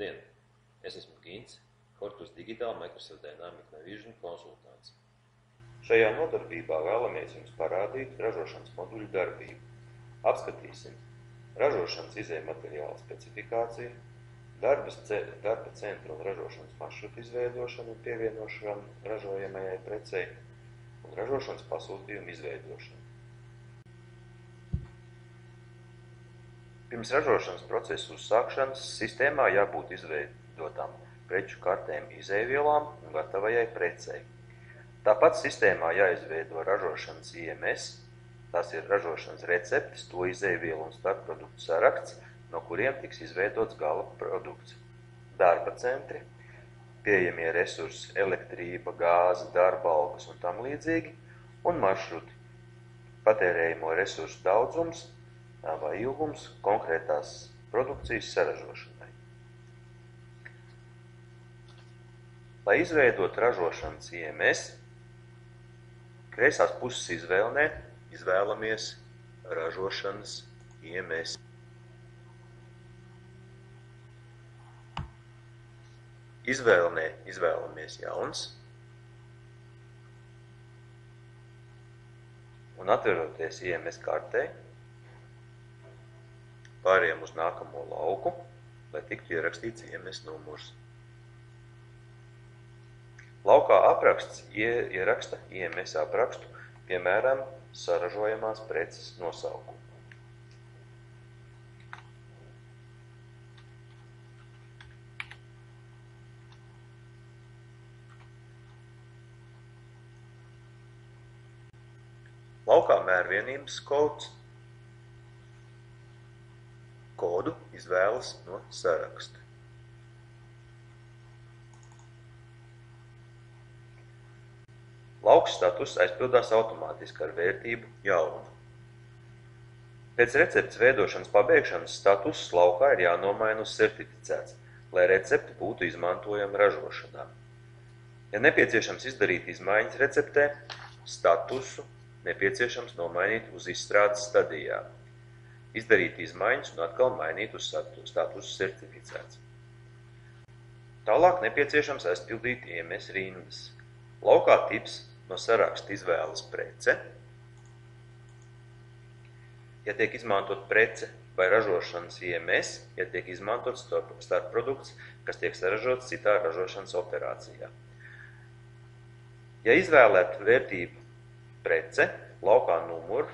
Labdien! Es esmu Gints, Hortus Digital Microsoft Dynamic Navision konsultants. Šajā nodarbībā vēlamies jums parādīt ražošanas moduļu darbību. Apskatīsim ražošanas izejmateriāla specifikāciju, darba centra un ražošanas maršrutu izveidošanu un pievienošanu ražojamajai precei un ražošanas pasūtījumu izveidošanu. Pirms ražošanas procesa uzsākšanas sistēmā jābūt izveidotām preču kartēm izejvielām un gatavajai precei. Tāpat sistēmā jāizveido ražošanas IMS, tās ir ražošanas receptes, to izejvielu un starpproduktu saraksts, no kuriem tiks izveidots gala produkts. Darba centri, pieejamie resursi, elektrība, gāze, darba algas un tam līdzīgi, un maršruti, patērējamo resursu daudzums vai ilgums konkrētās produkcijas saražošanai. Lai izveidot ražošanas IMS, kreisās puses izvēlnē izvēlamies ražošanas IMS. Izvēlnē izvēlamies jauns un atveroties IMS kartē, pārējām uz nākamo lauku, lai tiktu ierakstīts IMS numurs. Laukā apraksts ieraksta IMS aprakstu, piemēram, saražojamās preces nosaukumu. Laukā mērvienības kods. Kodu izvēlas no saraksta. Lauks status aizpildās automātiski ar vērtību jaunu. Pēc receptes veidošanas pabeigšanas status laukā ir jānomaina uz certificēts, lai recepte būtu izmantojama ražošanā. Ja nepieciešams izdarīt izmaiņas receptē, statusu nepieciešams nomainīt uz izstrādes stadijā. Izdarīt izmaiņas un atkal mainīt uz statusu certificēts. Tālāk nepieciešams aizpildīt IMS rindas. Laukā tips no saraksta izvēlas prece. Ja tiek izmantot prece vai ražošanas IMS, ja tiek izmantot starpprodukts, kas tiek saražots citā ražošanas operācijā. Ja izvēlēt vērtību prece, laukā numuru,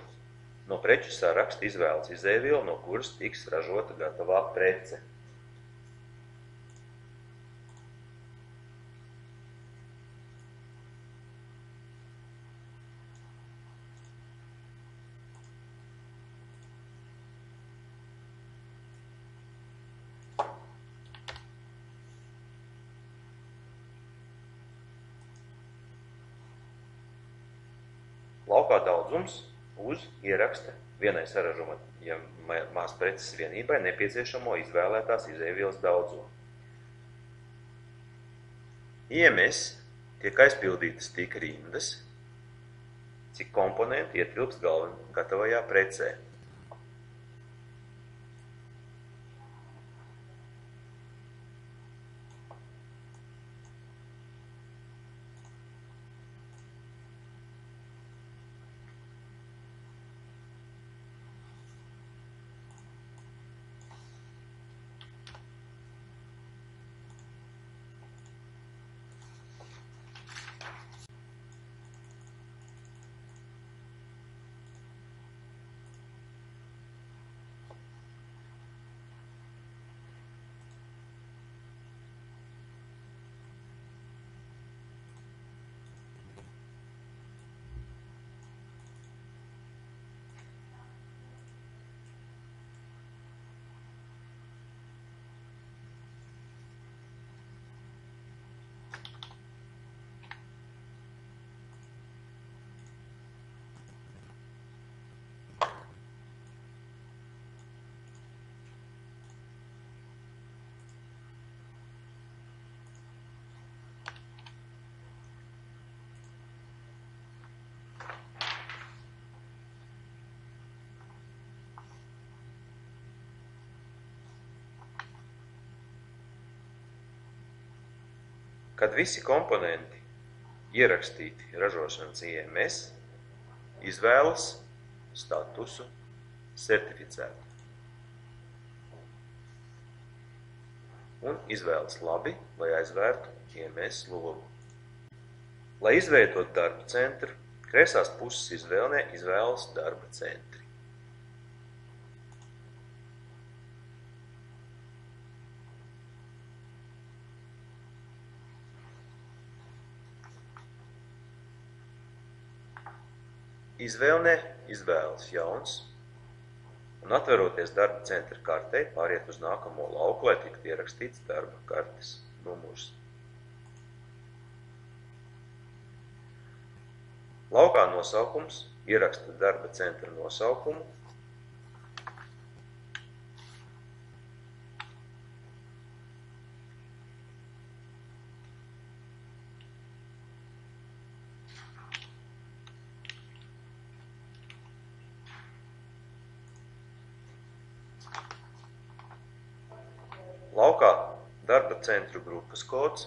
no preču saraksta izvēlas izejvielu, no kuras tiks ražota gatavā prece. Laukā daudzums uz ieraksta vienai saražojamās preces vienībai nepieciešamo izvēlētās izejvielas daudzumu. IMS tiek aizpildītas tik rindas, cik komponenti ietilpst gatavajā precē. Kad visi komponenti ierakstīti ražošanas IMS, izvēlas statusu certificētu. Un izvēlas labi, lai aizvērtu IMS logu. Lai izveidot darba centru, kreisās puses izvēlnē izvēlas darba centri. Izvēlnē izvēlas jauns, un atveroties darba centra kartei, pāriet uz nākamo lauku, lai tiktu ierakstīts darba kartes numurs. Laukā nosaukums ieraksta darba centra nosaukumu, laukā darba centru grupas kods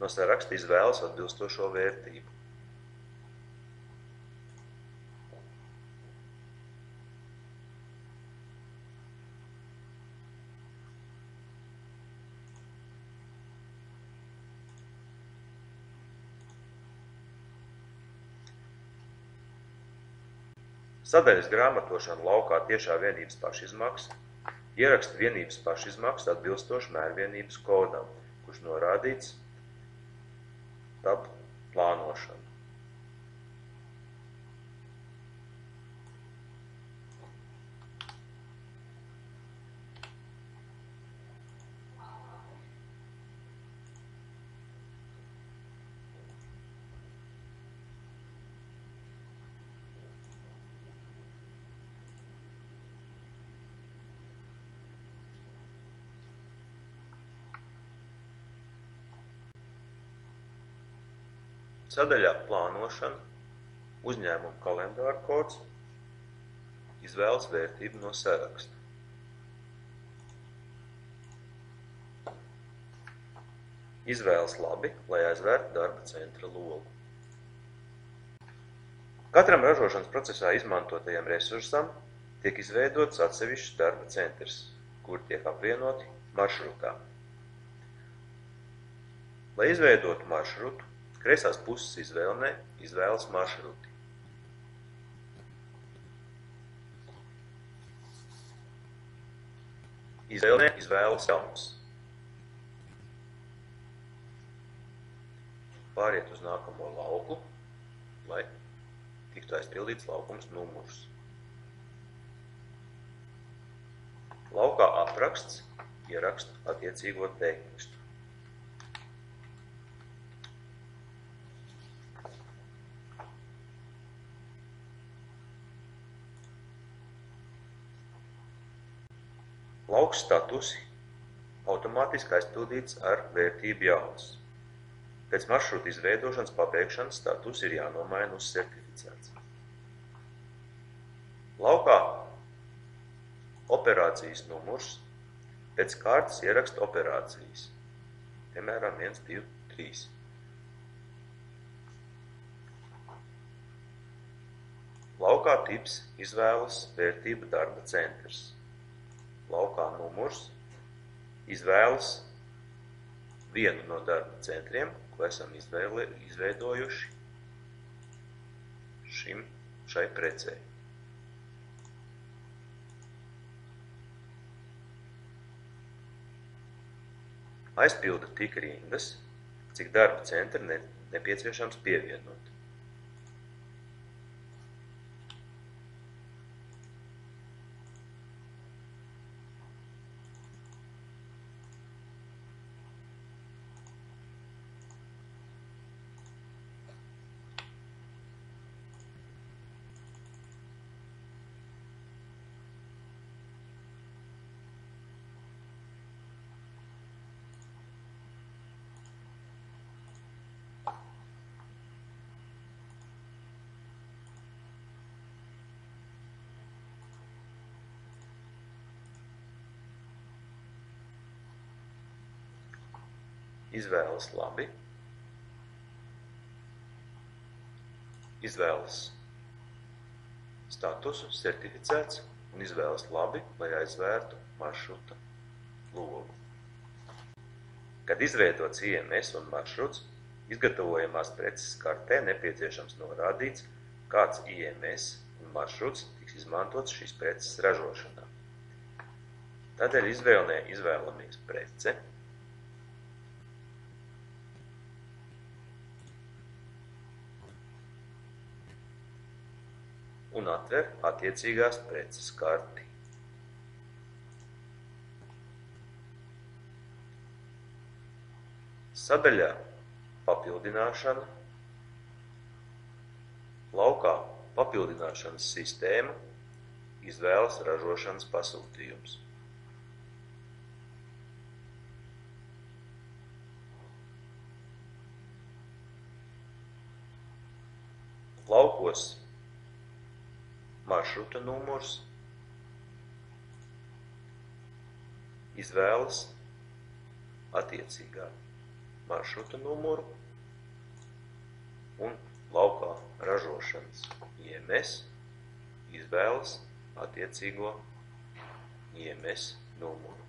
no saraksta izvēlas atbilstošo vērtību. Sadaļas grāmatošana laukā tiešā vienības pašizmaksa ieraksta vienības pašizmaksu atbilstoši mērvienības kodam, kurš norādīts tab plānošana. Sadaļā plānošana, uzņēmuma kalendāra kods, izvēlas vērtību no saraksta. Izvēlas labi, lai aizvērtu darba centra logu. Katram ražošanas procesā izmantotajam resursam tiek izveidots atsevišķs darba centrs, kur tiek apvienoti maršrutā. Lai izveidotu maršrutu, kreisās puses izvēlnē izvēlas maršruti. Izvēlnē izvēlas jauns. Pāriet uz nākamo lauku, lai tiktu aizpildīts laukums numurs. Laukā apraksts ieraksta attiecīgo tekstu. Lauks statusi automātiski aizpildīts ar vērtību jauns. Pēc maršruta izveidošanas pabeigšanas status ir jānomaina uz certificēts. Laukā operācijas numurs pēc kārtas ieraksta operācijas, piemēram 1, 2, 3. Laukā tips izvēlas vērtību darba centrs. Laukā numurs izvēlas vienu no darba centriem, ko esam izveidojuši šai precei. Aizpilda tik rindas, cik darba centri nepieciešams pievienot. izvēles labi, izvēles statusu certificēts un izvēles labi, lai aizvērtu maršruta logu. Kad izveidots IMS un maršruts, izgatavojamās preces kartē nepieciešams norādīts, kāds IMS un maršruts tiks izmantots šīs preces ražošanā. Tādēļ izvēlamies prece, un atver attiecīgās preces karti. Sadaļā Papildināšana, laukā Papildināšanas sistēma izvēlas ražošanas pasūtījums. Laukos maršruta numurs izvēlas attiecīgā maršruta numuru un laukā ražošanas IMS izvēlas attiecīgo IMS numuru.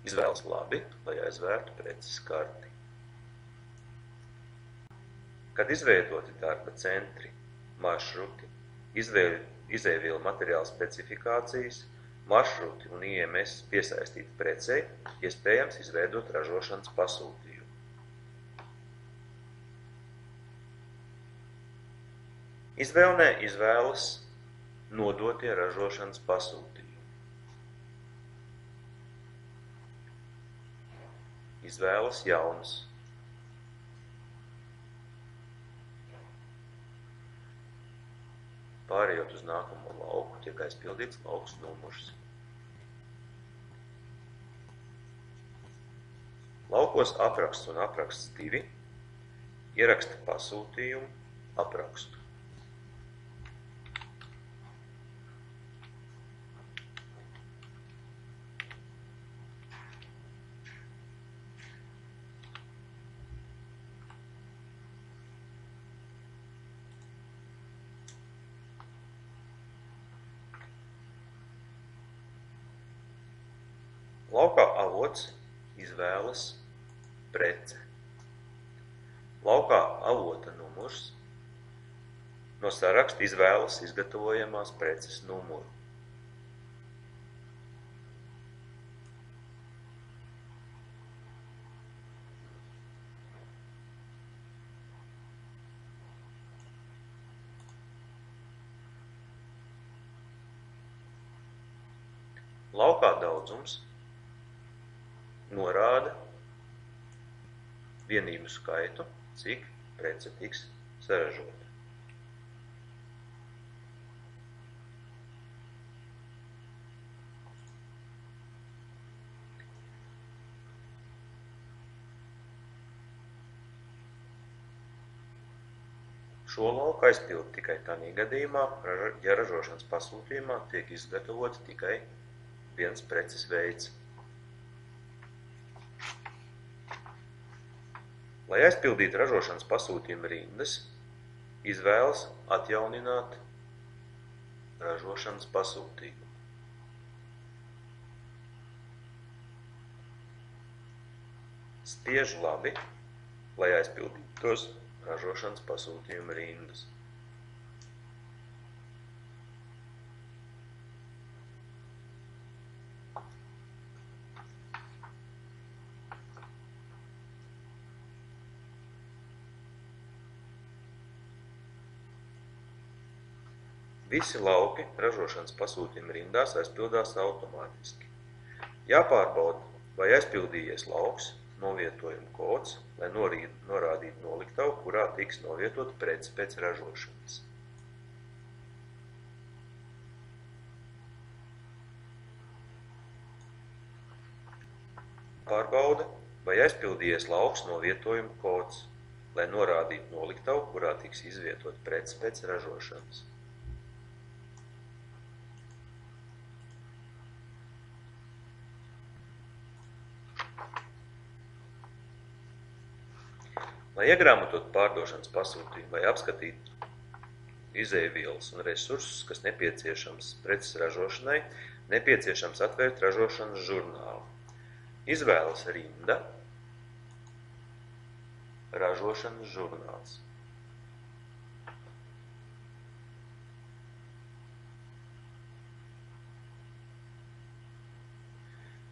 Izvēlas labi, lai aizvērtu preces karti. Kad izveidoti darba centri, maršruti, izēvielu materiālu specifikācijas, maršruti un IMS piesaistīti precei, iespējams izveidot ražošanas pasūtījumu. Izvēlnē izvēlas nodotie ražošanas pasūtījumi. Izvēlas jaunas. Pārējot uz nākamo lauku, tiek aizpildīts lauks numurs. Laukos apraksts un apraksts 2 ieraksta pasūtījumu aprakstu. Laukā avots izvēlas prece. Laukā avota numurs no saraksta izvēlas izgatavojamās preces numuru. Laukā daudzums norāda vienību skaitu, cik prece tiks saražota. Šo lauku aizpild tikai tādā gadījumā, ja ražošanas pasūtījumā tiek izgatavoti tikai viens preces veids. Lai aizpildītu ražošanas pasūtījuma rindas, izvēlas atjaunināt ražošanas pasūtījumu. Spiež labi, lai aizpildītos ražošanas pasūtījuma rindas. Visi lauki ražošanas pasūtījuma rindās aizpildās automātiski. Jāpārbauda, vai aizpildījies lauks, novietojuma kods, lai norādītu noliktavu, kurā tiks novietota prece pēc ražošanas. Pārbauda, vai aizpildījies lauks, novietojuma kods, lai norādītu noliktavu, kurā tiks izvietota prece pēc ražošanas. Lai iegrāmatotu pārdošanas pasūtījumu vai apskatītu izēvielas un resursus, kas nepieciešams preces ražošanai, nepieciešams atvērt ražošanas žurnālu. Izvēles rinda, ražošanas žurnāls.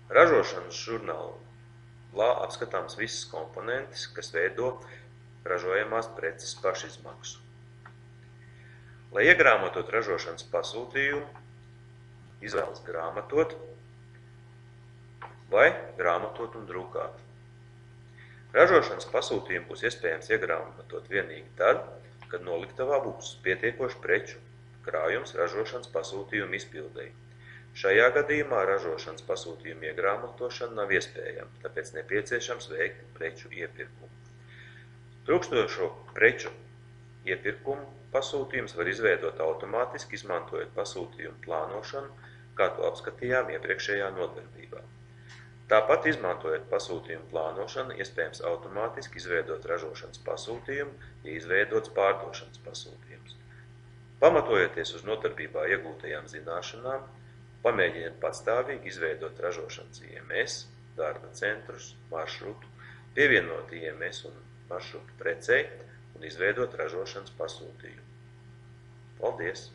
Ražošanas žurnālā apskatāms visas komponentes, kas veido ražojamās preces pašizmaksu. Lai iegrāmatot ražošanas pasūtījumu, izvēlas grāmatot vai grāmatot un drukāt. Ražošanas pasūtījumu būs iespējams iegrāmatot vienīgi tad, kad noliktavā būs pietiekoši preču krājums ražošanas pasūtījumu izpildei. Šajā gadījumā ražošanas pasūtījuma iegrāmatošana nav iespējama, tāpēc nepieciešams veikt preču iepirkumu. Trūkstošo preču iepirkumu pasūtījums var izveidot automātiski, izmantojot pasūtījumu plānošanu, kā to apskatījām iepriekšējā nodarbībā. Tāpat, izmantojot pasūtījumu plānošanu, iespējams automātiski izveidot ražošanas pasūtījumu, ja izveidots pārdošanas pasūtījums. Pamatojoties uz nodarbībā iegūtajām zināšanām, pamēģiniet patstāvīgi izveidot ražošanas IMS, darba centrus, maršrutu, pievienot IMS un maršrutu precei un izveidot ražošanas pasūtījumu. Paldies!